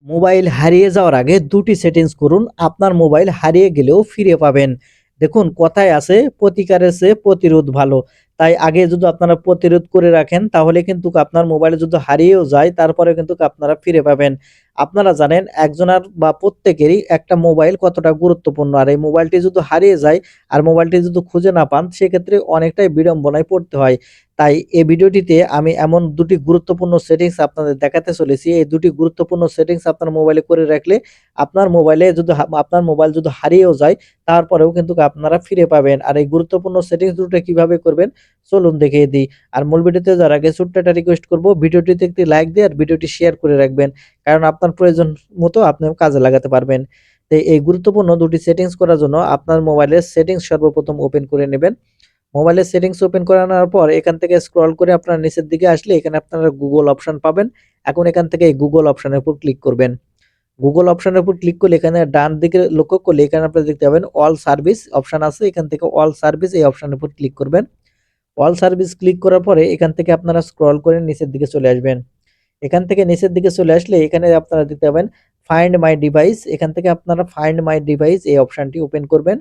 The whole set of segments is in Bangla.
মোবাইল হারিয়ে যাওয়ার আগে দুটি সেটিংস করুন, আপনার মোবাইল হারিয়ে গেলেও ফিরে পাবেন। দেখুন কথায় আছে প্রতিকারের চেয়ে প্রতিরোধ ভালো। তাই আগে যদি আপনারা প্রতিরোধ করে রাখেন তাহলে কিন্তু আপনার মোবাইলে যদি হারিয়েও যায় তারপরে কিন্তু আপনারা ফিরে পাবেন। আপনারা জানেন একজনের বা প্রত্যেকেরই একটা মোবাইল কতটা গুরুত্বপূর্ণ। আর এই মোবাইলটি যদি হারিয়ে যায় আর মোবাইলটি যদি খুঁজে না পান সেক্ষেত্রে অনেকটাই বিড়ম্বনায় পড়তে হয়। তাই এই ভিডিওটিতে আমি এমন দুটি গুরুত্বপূর্ণ সেটিংস আপনাদের দেখাতে চলেছি। এই দুটি গুরুত্বপূর্ণ সেটিংস আপনার মোবাইলে করে রাখলে আপনার মোবাইলে যদি আপনার মোবাইল যদি হারিয়েও যায় তারপরেও কিন্তু আপনারা ফিরে পাবেন। আর এই গুরুত্বপূর্ণ সেটিংস দুটো কিভাবে করবেন চলুন দেখিয়ে দিই। আর মূল ভিডিওতে যাওয়ার আগে ছোট্ট একটা রিকোয়েস্ট করব, ভিডিওটিতে একটি লাইক দিয়ে আর ভিডিওটি শেয়ার করে রাখবেন। কারণ আপনার প্রয়োজন মতো আপনি কাজে লাগাতে পারবেন। তো এই গুরুত্বপূর্ণ দুটি সেটিংস করার জন্য আপনার মোবাইলের সেটিংস সর্বপ্রথম ওপেন করে নেবেন। মোবাইলের সেটিংস ওপেন করে নেওয়ার পর এখান থেকে স্ক্রল করে আপনারা নিচের দিকে আসলে এখানে আপনারা গুগল অপশন পাবেন। এখন এখান থেকে এই গুগল অপশনের উপর ক্লিক করবেন। গুগল অপশনের উপর ক্লিক করলে এখানে ডান দিকে লক্ষ্য করলে এখানে আপনারা দেখতে পাবেন অল সার্ভিস অপশন আছে। এখান থেকে অল সার্ভিস এই অপশনের উপর ক্লিক করবেন। অল সার্ভিস ক্লিক করার পরে এখান থেকে আপনারা স্ক্রল করে নিচের দিকে চলে আসবেন। এখান থেকে নিচের দিকে চলে আসলে এখানে আপনারা দেখতে পাবেন ফাইন্ড মাই ডিভাইস। এখান থেকে আপনারা ফাইন্ড মাই ডিভাইস এই অপশনটি ওপেন করবেন।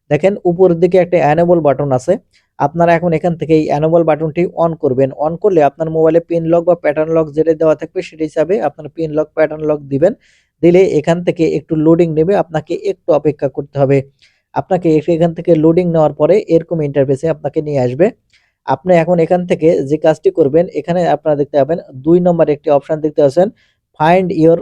দেখেন উপরের দিকে একটা এনেবল বাটন আছে। আপনারা এখন এখান থেকে এই এনেবল বাটনটি অন করবেন। অন করলে আপনার মোবাইলে পিন লক বা প্যাটার্ন লক যেটা দেওয়া থাকবে সেটা হিসাবে আপনার পিন লক প্যাটার্ন লক দিবেন। দিলে এখান থেকে একটু লোডিং নেবে, আপনাকে একটু অপেক্ষা করতে হবে। আপনাকে এখান থেকে লোডিং নেওয়ার পরে এরকম ইন্টারফেসে আপনাকে নিয়ে আসবে। আপনি এখন এখান থেকে যে কাজটি করবেন এখানে আপনারা দেখতে পাবেন ২ নম্বরে একটি অপশন দেখতে পাচ্ছেন ফাইন্ড ইওর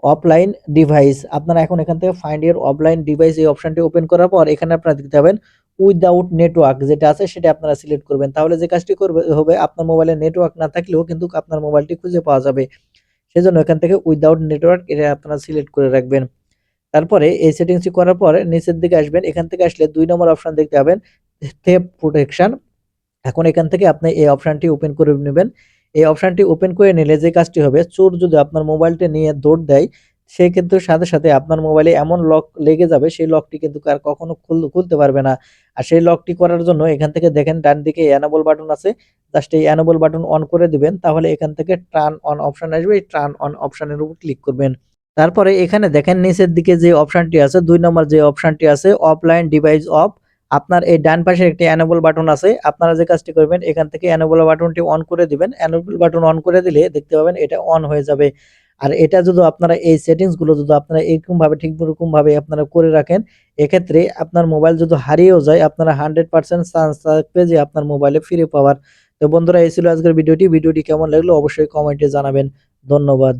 অফলাইন ডিভাইস। আপনারা এখন এখান থেকে ফাইন্ড ইওর অফলাইন ডিভাইস এই অপশনটি ওপেন করার পর এখানে আপনারা দেখতে পাবেন উইথআউট নেটওয়ার্ক যেটা আছে সেটা আপনারা সিলেক্ট করবেন। তাহলে যে কাজটি হবে আপনার মোবাইলে নেটওয়ার্ক না থাকলেও কিন্তু আপনার মোবাইলটি খুঁজে পাওয়া যাবে। সেজন্য এখান থেকে উইথআউট নেটওয়ার্ক এটা আপনারা সিলেক্ট করে রাখবেন। তারপরে এই সেটিংসটি করার পর নিচের দিকে আসবেন। এখান থেকে আসলে ২ নম্বর অপশন দেখতে পাবেন থেফট প্রোটেকশন। এখন এখান থেকে আপনি এই অপশনটি ওপেন করে নেবেন। এই অপশনটি ওপেন করে নিলে যে কাজটি হবে চোর যদি আপনার মোবাইলটা নিয়ে দৌড় দেয় সে কিন্তু সাথে, সাথে আপনার মোবাইলে এমন লক লেগে যাবে সেই লকটি কিন্তু আর কখনো খুলতে পারবে না। আর সেই লকটি করার জন্য এখান থেকে দেখেন ডান দিকে এনেবল বাটন আছে। জাস্ট এই এনেবল বাটন অন করে দিবেন। তাহলে এখান থেকে টার্ন অন অপশন আসবে। এই টার্ন অন অপশনের উপর ক্লিক করবেন। তারপরে এখানে দেখেন নিচের দিকে যে অপশনটি আছে ২ নম্বর যে অপশনটি আছে অফলাইন ডিভাইস অফ। আপনার এই ডান পাশে একটি এনেবল বাটন আছে। আপনারা যে কাজটি করবেন এখান থেকে এনেবল বাটনটি অন করে দিবেন। এনেবল বাটন অন করে দিলে দেখতে পাবেন এটা অন হয়ে যাবে। আর এটা যদি আপনারা এই সেটিংস গুলো যদি আপনারা এরকম ভাবে ঠিকরকম ভাবে আপনারা করে রাখেন, এক্ষেত্রে আপনার মোবাইল যদি হারিয়েও যায় আপনারা 100% চান্স থাকবে যে আপনার মোবাইলে ফিরে পাওয়ার। তো বন্ধুরা এই ছিল আজকের ভিডিওটি। ভিডিওটি কেমন লাগলো অবশ্যই কমেন্টে জানাবেন। ধন্যবাদ।